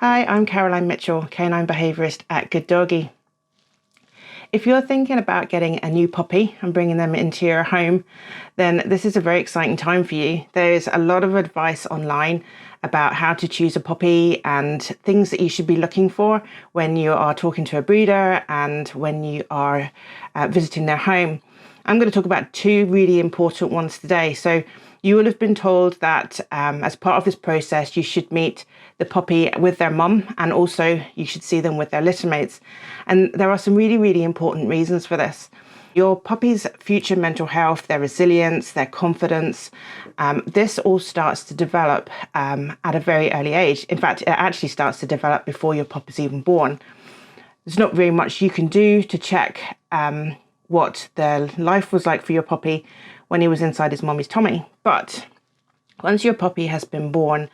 Hi, I'm Caroline Mitchell, canine behaviourist at Good Doggy. If you're thinking about getting a new puppy and bringing them into your home, then this is a very exciting time for you. There's a lot of advice online about how to choose a puppy and things that you should be looking for when you are talking to a breeder and when you are visiting their home. I'm going to talk about two really important ones today. So you will have been told that as part of this process, you should meet the puppy with their mum, and also you should see them with their littermates. And there are some really, really important reasons for this. Your puppy's future mental health, their resilience, their confidence, this all starts to develop at a very early age. In fact, it actually starts to develop before your pup is even born. There's not very much you can do to check what their life was like for your puppy when he was inside his mommy's tummy. But once your puppy has been born,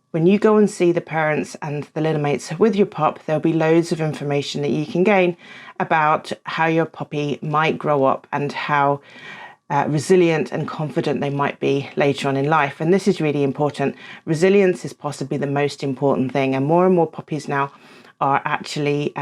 when you go and see the parents and the littermates with your pup, there'll be loads of information that you can gain about how your puppy might grow up and how resilient and confident they might be later on in life. And this is really important. Resilience is possibly the most important thing, and more puppies now are actually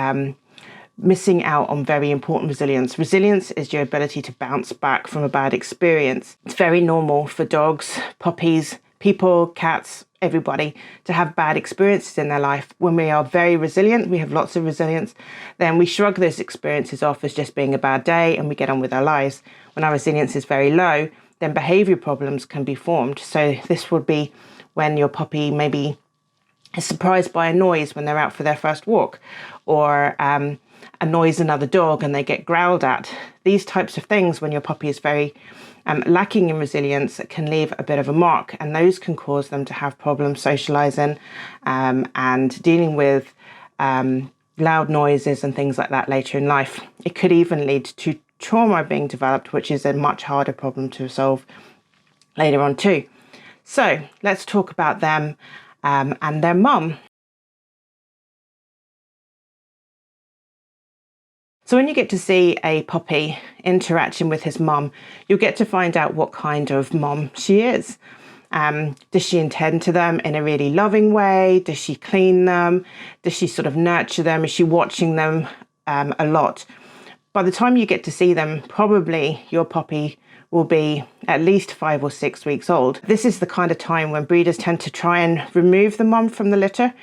missing out on very important resilience. Resilience is your ability to bounce back from a bad experience. It's very normal for dogs, puppies, people, cats, everybody to have bad experiences in their life. When we are very resilient, we have lots of resilience, then we shrug those experiences off as just being a bad day and we get on with our lives. When our resilience is very low, then behavior problems can be formed. So this would be when your puppy maybe is surprised by a noise when they're out for their first walk, or annoys another dog and they get growled at. These types of things, when your puppy is very lacking in resilience, can leave a bit of a mark, and those can cause them to have problems socializing and dealing with loud noises and things like that later in life. It could even lead to trauma being developed, which is a much harder problem to solve later on too. So let's talk about them and their mum. So when you get to see a puppy interacting with his mum, you'll get to find out what kind of mum she is. Does she attend to them in a really loving way? Does she clean them? Does she sort of nurture them? Is she watching them a lot? By the time you get to see them, probably your puppy will be at least 5 or 6 weeks old. This is the kind of time when breeders tend to try and remove the mum from the litter.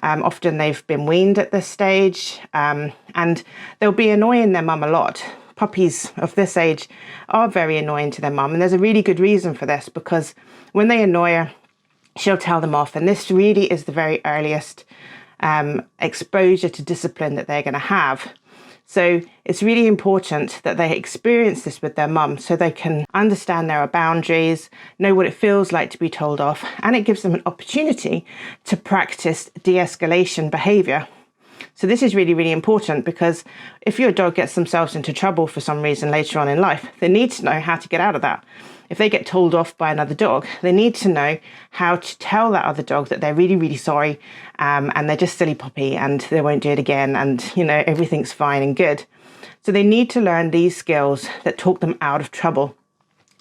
Often they've been weaned at this stage, and they'll be annoying their mum a lot. Puppies of this age are very annoying to their mum, and there's a really good reason for this, because when they annoy her, she'll tell them off, and this really is the very earliest exposure to discipline that they're going to have. So it's really important that they experience this with their mum so they can understand there are boundaries, know what it feels like to be told off, and it gives them an opportunity to practice de-escalation behaviour. So this is really, really important, because if your dog gets themselves into trouble for some reason later on in life, they need to know how to get out of that. If they get told off by another dog, they need to know how to tell that other dog that they're really, really sorry and they're just silly puppy and they won't do it again, and everything's fine and good. So they need to learn these skills that talk them out of trouble.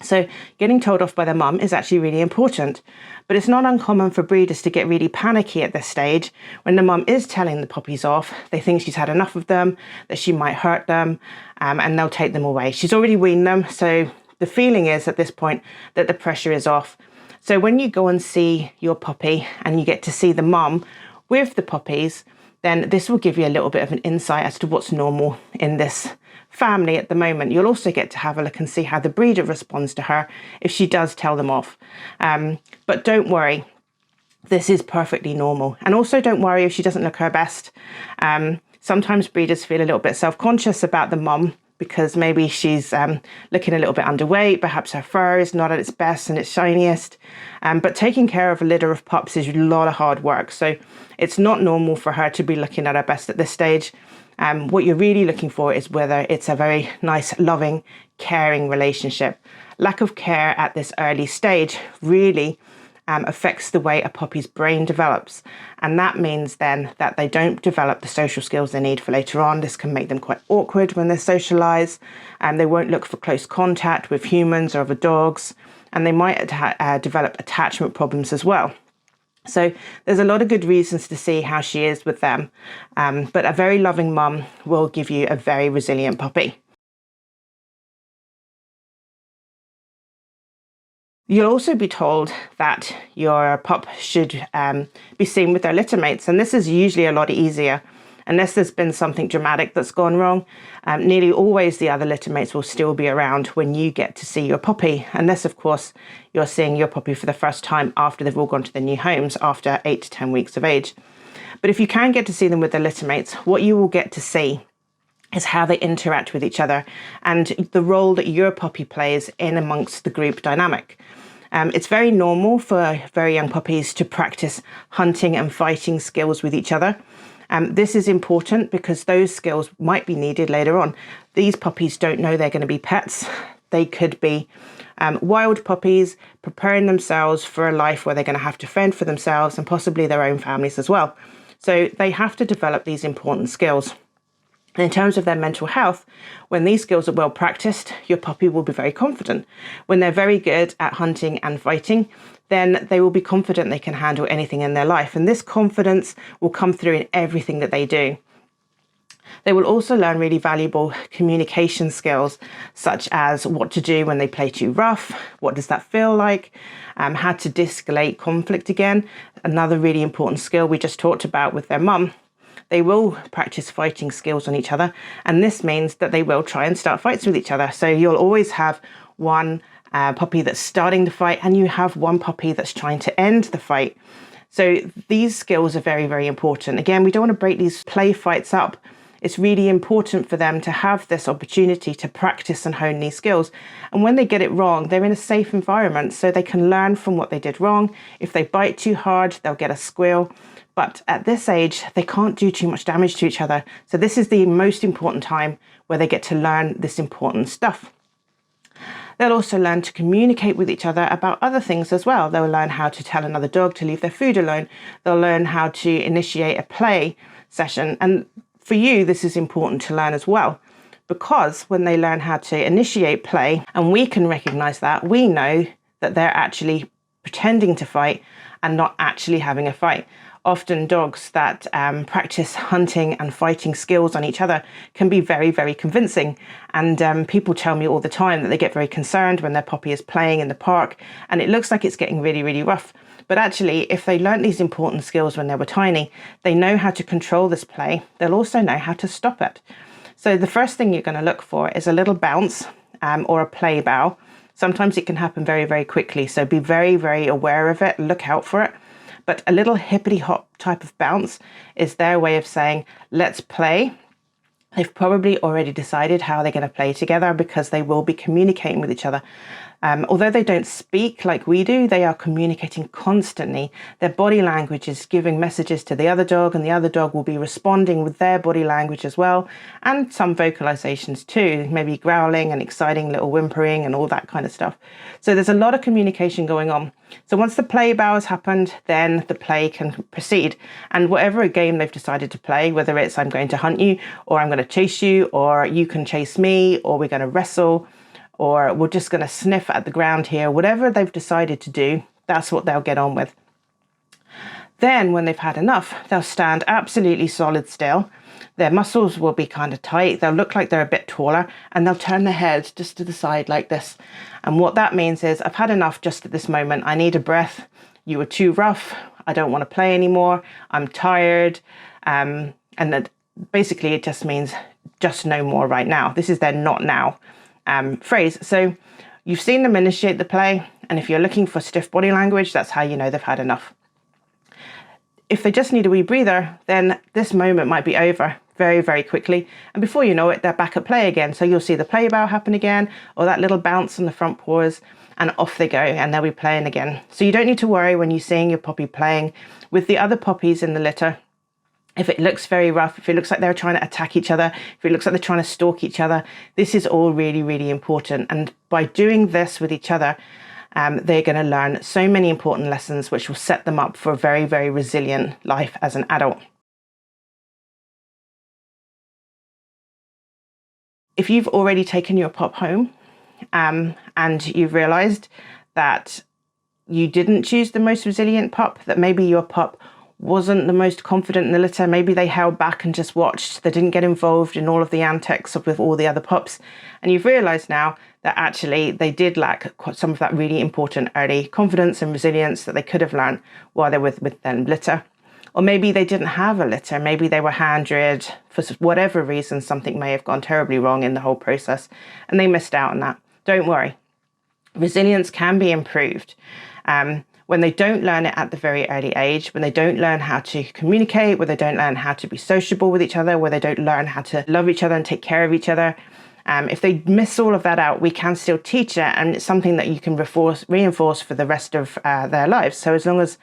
So getting told off by their mum is actually really important, but it's not uncommon for breeders to get really panicky at this stage when the mum is telling the puppies off. They think she's had enough of them, that she might hurt them, and they'll take them away. She's already weaned them, so the feeling is at this point that the pressure is off. So when you go and see your puppy and you get to see the mum with the puppies, then this will give you a little bit of an insight as to what's normal in this family at the moment. You'll also get to have a look and see how the breeder responds to her if she does tell them off. But don't worry, this is perfectly normal. And also don't worry if she doesn't look her best. Sometimes breeders feel a little bit self-conscious about the mum because maybe she's looking a little bit underweight, perhaps her fur is not at its best and its shiniest. But taking care of a litter of pups is a lot of hard work. So it's not normal for her to be looking at her best at this stage. What you're really looking for is whether it's a very nice, loving, caring relationship. Lack of care at this early stage really affects the way a puppy's brain develops. And that means then that they don't develop the social skills they need for later on. This can make them quite awkward when they socialise, and they won't look for close contact with humans or other dogs, and they might develop attachment problems as well. So there's a lot of good reasons to see how she is with them. But a very loving mum will give you a very resilient puppy. You'll also be told that your pup should be seen with their littermates, and this is usually a lot easier. Unless there's been something dramatic that's gone wrong, nearly always the other littermates will still be around when you get to see your puppy, unless of course you're seeing your puppy for the first time after they've all gone to their new homes after 8 to 10 weeks of age. But if you can get to see them with their littermates, what you will get to see is how they interact with each other and the role that your puppy plays in amongst the group dynamic. It's very normal for very young puppies to practice hunting and fighting skills with each other. This is important because those skills might be needed later on. These puppies don't know they're going to be pets. They could be wild puppies preparing themselves for a life where they're going to have to fend for themselves and possibly their own families as well. So they have to develop these important skills. And in terms of their mental health, when these skills are well practiced, your puppy will be very confident. When they're very good at hunting and fighting, then they will be confident they can handle anything in their life. And this confidence will come through in everything that they do. They will also learn really valuable communication skills, such as what to do when they play too rough, what does that feel like, how to de-escalate conflict again, another really important skill we just talked about with their mum. They will practice fighting skills on each other, and this means that they will try and start fights with each other. So you'll always have one puppy that's starting the fight, and you have one puppy that's trying to end the fight. So these skills are very, very important. Again, we don't want to break these play fights up. It's really important for them to have this opportunity to practice and hone these skills. And when they get it wrong, they're in a safe environment so they can learn from what they did wrong. If they bite too hard, they'll get a squeal. But at this age, they can't do too much damage to each other. So this is the most important time where they get to learn this important stuff. They'll also learn to communicate with each other about other things as well. They'll learn how to tell another dog to leave their food alone. They'll learn how to initiate a play session. And for you, this is important to learn as well, because when they learn how to initiate play, and we can recognize that, we know that they're actually pretending to fight and not actually having a fight. Often dogs that practice hunting and fighting skills on each other can be very, very convincing. And people tell me all the time that they get very concerned when their puppy is playing in the park and it looks like it's getting really, really rough. But actually, if they learnt these important skills when they were tiny, they know how to control this play. They'll also know how to stop it. So the first thing you're going to look for is a little bounce or a play bow. Sometimes it can happen very, very quickly. So be very, very aware of it. Look out for it. But a little hippity hop type of bounce is their way of saying, let's play. They've probably already decided how they're going to play together because they will be communicating with each other. Although they don't speak like we do, they are communicating constantly. Their body language is giving messages to the other dog, and the other dog will be responding with their body language as well, and some vocalizations too, maybe growling and exciting little whimpering and all that kind of stuff. So there's a lot of communication going on. So once the play bow has happened, then the play can proceed. And whatever game they've decided to play, whether it's I'm going to hunt you, or I'm going to chase you, or you can chase me, or we're going to wrestle, or we're just going to sniff at the ground here, whatever they've decided to do, that's what they'll get on with. Then when they've had enough, they'll stand absolutely solid still. Their muscles will be kind of tight. They'll look like they're a bit taller, and they'll turn their head just to the side like this. And what that means is, I've had enough just at this moment. I need a breath. You were too rough. I don't want to play anymore. I'm tired. And that basically it just means just no more right now. This is their not now phrase. So you've seen them initiate the play, and if you're looking for stiff body language, that's how you know they've had enough. If they just need a wee breather, then this moment might be over very, very quickly, and before you know it, they're back at play again. So you'll see the play bow happen again, or that little bounce on the front paws, and off they go, and they'll be playing again. So you don't need to worry when you're seeing your puppy playing with the other puppies in the litter. If it looks very rough, if it looks like they're trying to attack each other, if it looks like they're trying to stalk each other, this is all really, really important. And by doing this with each other, they're going to learn so many important lessons, which will set them up for a very, very resilient life as an adult. If you've already taken your pup home and you've realized that you didn't choose the most resilient pup, that maybe your pup wasn't the most confident in the litter. Maybe they held back and just watched. They didn't get involved in all of the antics with all the other pups. And you've realized now that actually they did lack some of that really important early confidence and resilience that they could have learned while they were with their litter. Or maybe they didn't have a litter. Maybe they were hand-reared for whatever reason. Something may have gone terribly wrong in the whole process and they missed out on that. Don't worry. Resilience can be improved. When they don't learn it at the very early age, when they don't learn how to communicate, when they don't learn how to be sociable with each other, when they don't learn how to love each other and take care of each other, if they miss all of that out, we can still teach it, and it's something that you can reinforce for the rest of their lives. So as long as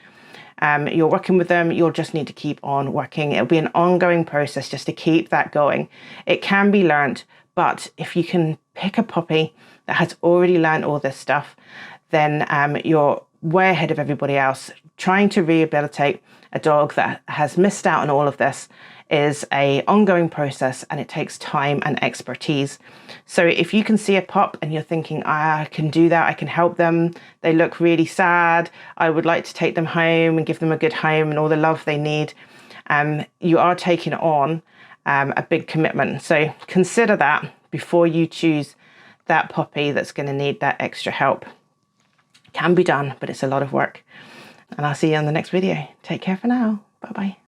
you're working with them, you'll just need to keep on working. It'll be an ongoing process just to keep that going. It can be learned, but if you can pick a puppy that has already learned all this stuff, then you're way ahead of everybody else. Trying to rehabilitate a dog that has missed out on all of this is an ongoing process, and it takes time and expertise. So if you can see a pup and you're thinking, I can do that, I can help them, they look really sad, I would like to take them home and give them a good home and all the love they need, you are taking on a big commitment. So consider that before you choose that puppy that's going to need that extra help. Can be done, but it's a lot of work. And I'll see you on the next video. Take care for now. Bye-bye.